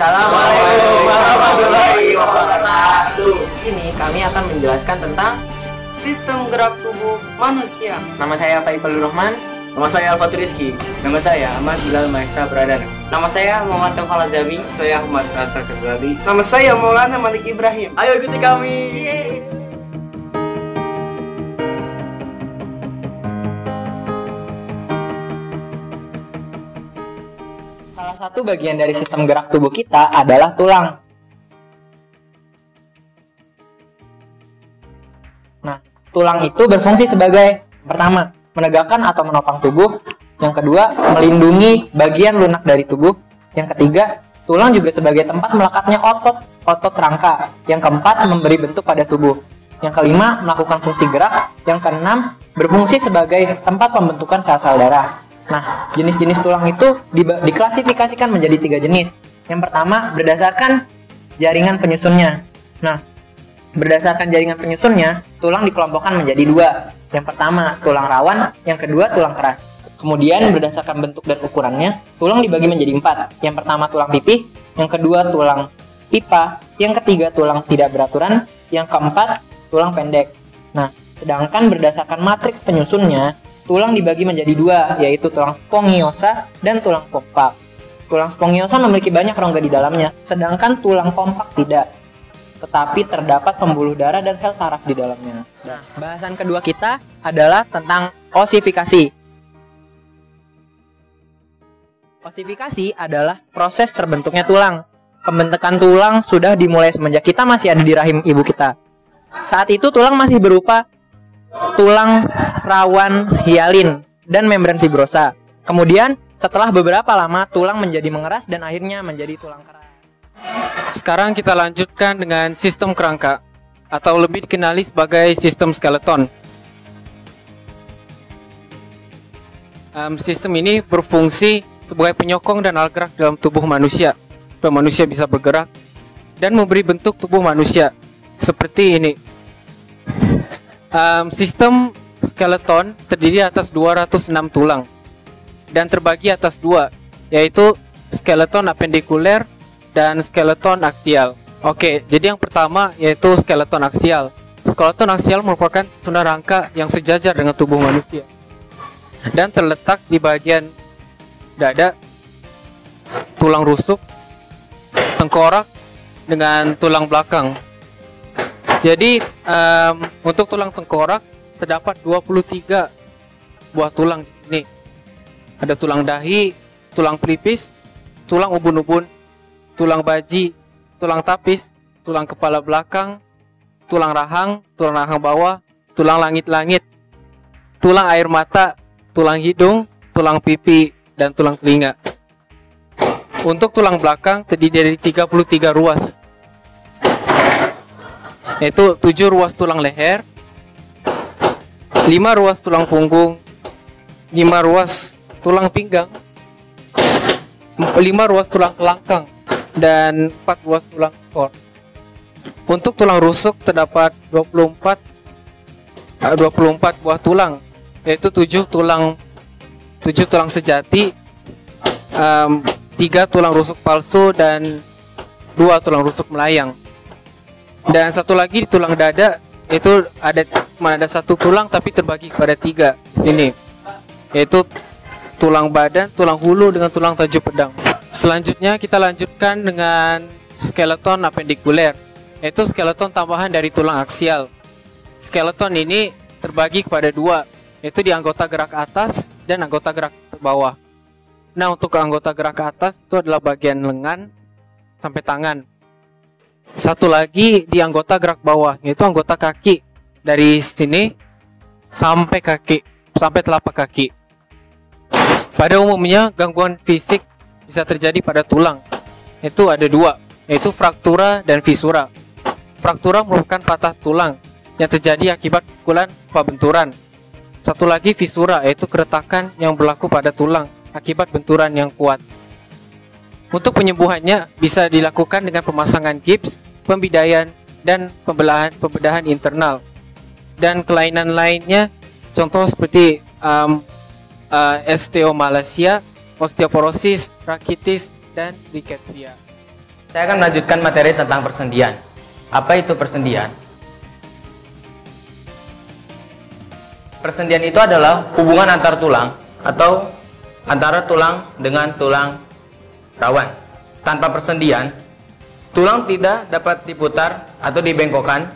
Assalamualaikum warahmatullahi wabarakatuh. Ini kami akan menjelaskan tentang sistem gerak tubuh manusia. Nama saya Faiful Rahman. Nama saya Alfat Rizky. Nama saya Ahmad Bilal Maesa Pradana. Nama saya Muhammad Taufal Azami. Saya Ahmad Rasa Ghazali. Nama saya Maulana Malik Ibrahim. Ayo ikuti kami. Salah satu bagian dari sistem gerak tubuh kita adalah tulang. Nah, tulang itu berfungsi sebagai pertama, menegakkan atau menopang tubuh. Yang kedua, melindungi bagian lunak dari tubuh. Yang ketiga, tulang juga sebagai tempat melekatnya otot rangka. Yang keempat, memberi bentuk pada tubuh. Yang kelima, melakukan fungsi gerak. Yang keenam, berfungsi sebagai tempat pembentukan sel-sel darah. Nah, jenis-jenis tulang itu diklasifikasikan menjadi 3 jenis. Yang pertama, berdasarkan jaringan penyusunnya. Nah, berdasarkan jaringan penyusunnya, tulang dikelompokkan menjadi 2. Yang pertama, tulang rawan. Yang kedua, tulang keras. Kemudian, berdasarkan bentuk dan ukurannya, tulang dibagi menjadi 4. Yang pertama, tulang pipih. Yang kedua, tulang pipa. Yang ketiga, tulang tidak beraturan. Yang keempat, tulang pendek. Nah, sedangkan berdasarkan matriks penyusunnya, tulang dibagi menjadi 2, yaitu tulang spongiosa dan tulang kompak. Tulang spongiosa memiliki banyak rongga di dalamnya, sedangkan tulang kompak tidak. Tetapi terdapat pembuluh darah dan sel saraf di dalamnya. Nah, bahasan kedua kita adalah tentang osifikasi. Osifikasi adalah proses terbentuknya tulang. Pembentukan tulang sudah dimulai semenjak kita masih ada di rahim ibu kita. Saat itu tulang masih berupa tulang rawan hialin dan membran fibrosa. Kemudian setelah beberapa lama tulang menjadi mengeras dan akhirnya menjadi tulang keras. Sekarang kita lanjutkan dengan sistem kerangka atau lebih dikenali sebagai sistem skeleton. Sistem ini berfungsi sebagai penyokong dan alat gerak dalam tubuh manusia supaya manusia bisa bergerak dan memberi bentuk tubuh manusia seperti ini. Sistem skeleton terdiri atas 206 tulang dan terbagi atas 2, yaitu skeleton apendikuler dan skeleton aksial. Oke, jadi yang pertama yaitu skeleton aksial. Skeleton aksial merupakan susunan rangka yang sejajar dengan tubuh manusia dan terletak di bagian dada, tulang rusuk, tengkorak, dengan tulang belakang. Jadi untuk tulang tengkorak terdapat 23 buah tulang di sini. Ada tulang dahi, tulang pelipis, tulang ubun-ubun, tulang baji, tulang tapis, tulang kepala belakang, tulang rahang bawah, tulang langit-langit, tulang air mata, tulang hidung, tulang pipi, dan tulang telinga. Untuk tulang belakang terdiri dari 33 ruas, yaitu 7 ruas tulang leher, 5 ruas tulang punggung, 5 ruas tulang pinggang, 5 ruas tulang kelangkang, dan 4 ruas tulang ekor. Untuk tulang rusuk terdapat 24 buah tulang, yaitu 7 tulang sejati, 3 tulang rusuk palsu, dan 2 tulang rusuk melayang. Dan satu lagi di tulang dada itu ada 1 tulang tapi terbagi kepada 3 di sini, yaitu tulang badan, tulang hulu, dengan tulang tajuk pedang. Selanjutnya kita lanjutkan dengan skeleton apendikuler, yaitu skeleton tambahan dari tulang aksial. Skeleton ini terbagi kepada 2, yaitu di anggota gerak atas dan anggota gerak bawah. Nah, untuk anggota gerak atas itu adalah bagian lengan sampai tangan. Satu lagi di anggota gerak bawah, yaitu anggota kaki, dari sini sampai telapak kaki. Pada umumnya gangguan fisik bisa terjadi pada tulang. Itu ada 2, yaitu fraktura dan fisura. Fraktura merupakan patah tulang yang terjadi akibat pukulan benturan. Satu lagi fisura, yaitu keretakan yang berlaku pada tulang akibat benturan yang kuat. Untuk penyembuhannya bisa dilakukan dengan pemasangan gips, pembidaian, dan pembedahan internal. Dan kelainan lainnya contoh seperti osteomalacia, osteoporosis, rakitis, dan rickettsia. saya akan melanjutkan materi tentang persendian. Apa itu persendian? Persendian itu adalah hubungan antar tulang atau antara tulang dengan tulang rawan. Tanpa persendian, tulang tidak dapat diputar atau dibengkokkan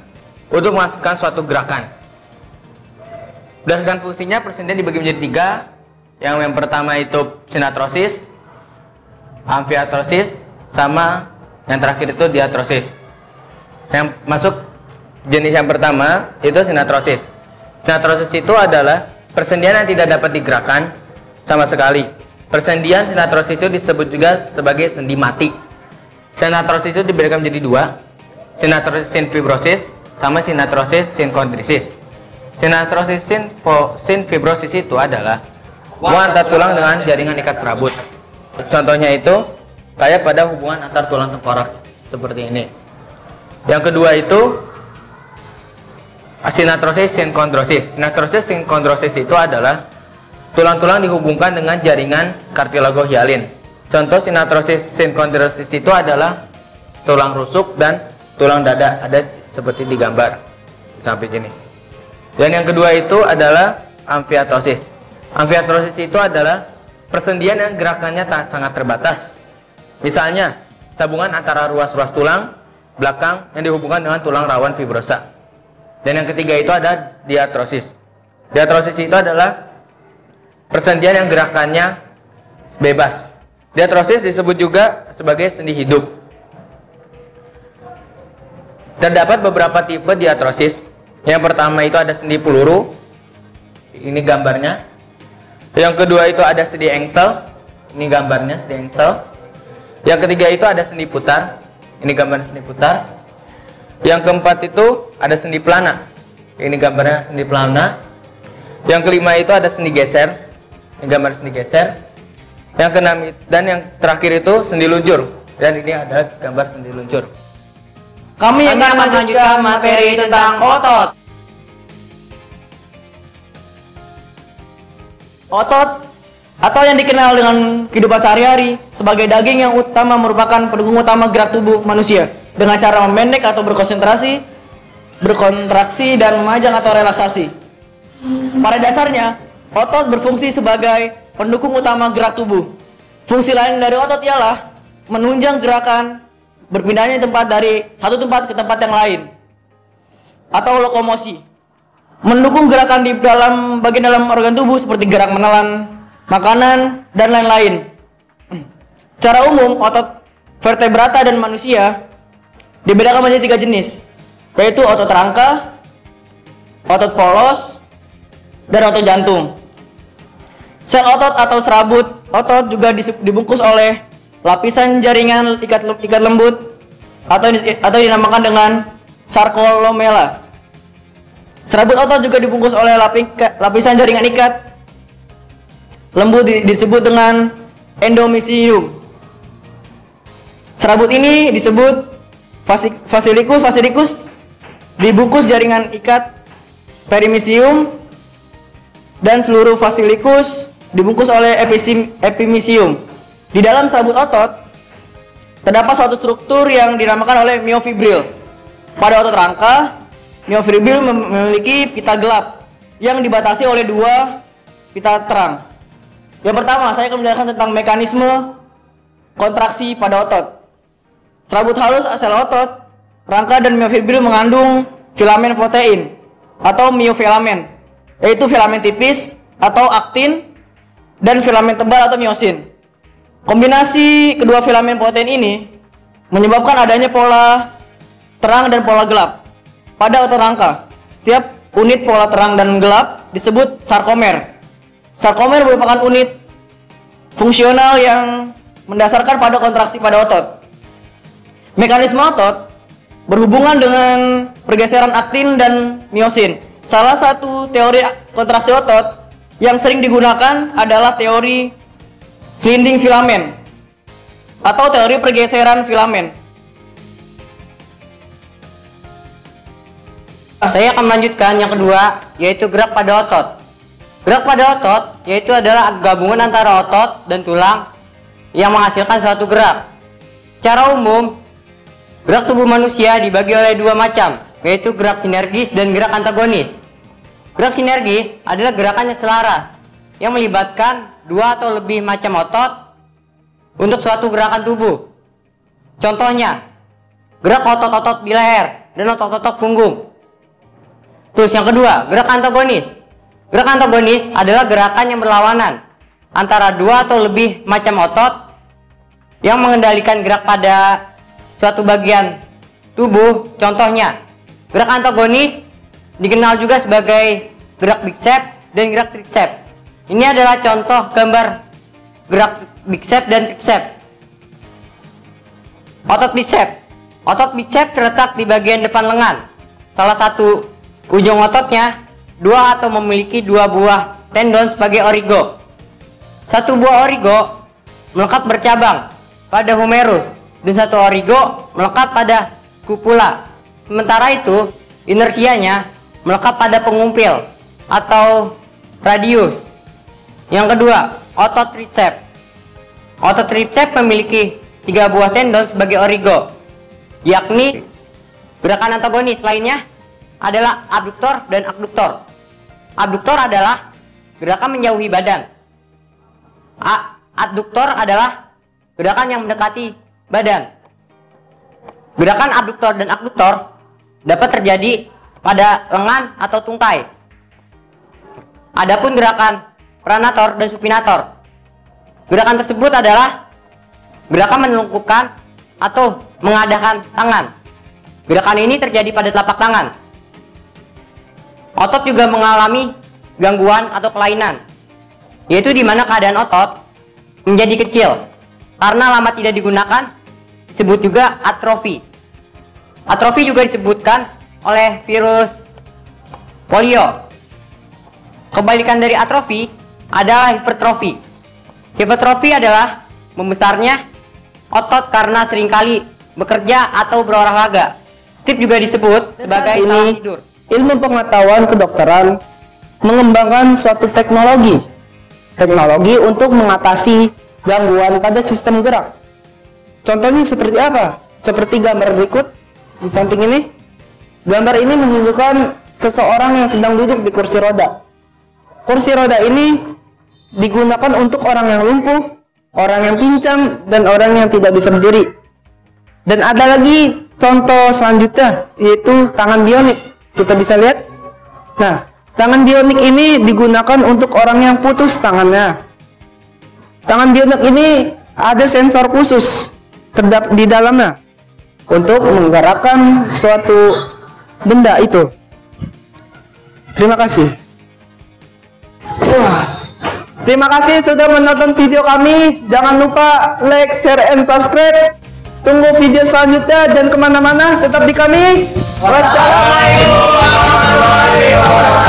untuk menghasilkan suatu gerakan. Berdasarkan fungsinya, persendian dibagi menjadi 3. Yang pertama itu sinatrosis, amfiatrosis, sama yang terakhir itu diatrosis. Yang masuk jenis yang pertama itu sinatrosis. Sinatrosis itu adalah persendian yang tidak dapat digerakkan sama sekali. Persendian sinatrosis itu disebut juga sebagai sendi mati. Sinatrosis itu dibedakan menjadi 2, sinatrosis sinfibrosis sama sinatrosis sinkondrisis. Sinatrosis sinfibrosis itu adalah hubungan antar tulang dengan jaringan ikat serabut. Contohnya itu kayak pada hubungan antar tulang tengkorak seperti ini. Yang kedua itu sinatrosis sinkondrosis. Sinatrosis sinkondrosis itu adalah tulang-tulang dihubungkan dengan jaringan kartilagohialin. Contoh sinatrosis sinkondrosis itu adalah tulang rusuk dan tulang dada, ada seperti di gambar di samping ini. Dan yang kedua itu adalah amfiatosis. Amfiatosis itu adalah persendian yang gerakannya sangat terbatas. Misalnya sambungan antara ruas-ruas tulang belakang yang dihubungkan dengan tulang rawan fibrosa. Dan yang ketiga itu ada diatrosis. Diatrosis itu adalah persendian yang gerakannya bebas. Diatrosis disebut juga sebagai sendi hidup. Terdapat beberapa tipe diatrosis. Yang pertama itu ada sendi peluru. Ini gambarnya. Yang kedua itu ada sendi engsel. Ini gambarnya sendi engsel. Yang ketiga itu ada sendi putar. Ini gambar sendi putar. Yang keempat itu ada sendi pelana. Ini gambarnya sendi pelana. Yang kelima itu ada sendi geser. Ini gambar sendi geser. Yang keenam dan yang terakhir itu sendi luncur. Dan ini ada gambar sendi luncur. Kami akan melanjutkan materi tentang otot. Otot atau yang dikenal dengan kehidupan sehari-hari sebagai daging yang utama merupakan pendukung utama gerak tubuh manusia dengan cara memendek atau berkontraksi, dan memajang atau relaksasi. Pada dasarnya, otot berfungsi sebagai pendukung utama gerak tubuh. Fungsi lain dari otot ialah menunjang gerakan berpindahnya tempat dari satu tempat ke tempat yang lain atau lokomosi. Mendukung gerakan di dalam bagian dalam organ tubuh seperti gerak menelan makanan dan lain-lain. Secara umum, otot vertebrata dan manusia dibedakan menjadi 3 jenis, yaitu otot rangka, otot polos, dan otot jantung. Sel otot atau serabut otot juga dibungkus oleh lapisan jaringan ikat lembut atau dinamakan dengan sarkolomela. Serabut otot juga dibungkus oleh lapisan jaringan ikat lembut disebut dengan endomysium. Serabut ini disebut fasciculus dibungkus jaringan ikat perimysium, dan seluruh fasciculus dibungkus oleh epimysium. Di dalam serabut otot terdapat suatu struktur yang dinamakan oleh myofibril. Pada otot rangka, myofibril memiliki pita gelap yang dibatasi oleh 2 pita terang. Yang pertama, saya akan menjelaskan tentang mekanisme kontraksi pada otot. Serabut halus sel otot, rangka dan myofibril mengandung filamen protein atau myofilamen, yaitu filamen tipis atau aktin dan filamen tebal atau myosin. Kombinasi kedua filamen protein ini menyebabkan adanya pola terang dan pola gelap pada otot rangka. Setiap unit pola terang dan gelap disebut sarkomer. Sarkomer merupakan unit fungsional yang mendasarkan pada kontraksi pada otot. Mekanisme otot berhubungan dengan pergeseran aktin dan myosin. Salah satu teori kontraksi otot yang sering digunakan adalah teori sliding filamen atau teori pergeseran filamen. Saya akan melanjutkan yang kedua, yaitu gerak pada otot. Gerak pada otot yaitu adalah gabungan antara otot dan tulang yang menghasilkan suatu gerak. Secara umum, Gerak tubuh manusia dibagi oleh dua macam, yaitu gerak sinergis dan gerak antagonis. Gerak sinergis adalah gerakan yang selaras, yang melibatkan dua atau lebih macam otot untuk suatu gerakan tubuh. Contohnya, gerak otot-otot di leher dan otot-otot punggung. Terus yang kedua, gerak antagonis. Gerak antagonis adalah gerakan yang berlawanan antara dua atau lebih macam otot yang mengendalikan gerak pada suatu bagian tubuh. Contohnya, gerak antagonis dikenal juga sebagai gerak bicep dan gerak tricep. Ini adalah contoh gambar gerak bicep dan tricep. Otot bicep. Otot bicep terletak di bagian depan lengan. Salah satu ujung ototnya dua atau memiliki dua buah tendon sebagai origo. Satu buah origo melekat bercabang pada humerus dan satu origo melekat pada kupula. Sementara itu, inersianya melekat pada pengumpil atau radius. Yang kedua, otot tricep. Otot tricep memiliki tiga buah tendon sebagai origo, yakni gerakan antagonis lainnya adalah abduktor dan abduktor. Abduktor adalah gerakan menjauhi badan. Adduktor adalah gerakan yang mendekati badan. Gerakan abduktor dan abduktor dapat terjadi pada lengan atau tungkai. Adapun gerakan pronator dan supinator, gerakan tersebut adalah gerakan menelungkupkan atau mengadahkan tangan. Gerakan ini terjadi pada telapak tangan. Otot juga mengalami gangguan atau kelainan, yaitu di mana keadaan otot menjadi kecil karena lama tidak digunakan, disebut juga atrofi. Atrofi juga disebutkan oleh virus polio. Kebalikan dari atrofi adalah hipertrofi. Hipertrofi adalah membesarnya otot karena seringkali bekerja atau berolahraga. Stip juga disebut sebagai salah tidur. Ilmu pengetahuan kedokteran mengembangkan suatu teknologi untuk mengatasi gangguan pada sistem gerak. Contohnya seperti apa? Seperti gambar berikut di samping ini. Gambar ini menunjukkan seseorang yang sedang duduk di kursi roda. Kursi roda ini digunakan untuk orang yang lumpuh, orang yang pincang, dan orang yang tidak bisa berdiri. Dan ada lagi contoh selanjutnya, yaitu tangan bionik. Kita bisa lihat. Nah, tangan bionik ini digunakan untuk orang yang putus tangannya. Tangan bionik ini ada sensor khusus di dalamnya untuk menggerakkan suatu benda itu. Terima kasih. Terima kasih sudah menonton video kami. Jangan lupa like, share, and subscribe. Tunggu video selanjutnya, jangan kemana-mana, tetap di kami. Wassalamualaikum warahmatullahi wabarakatuh.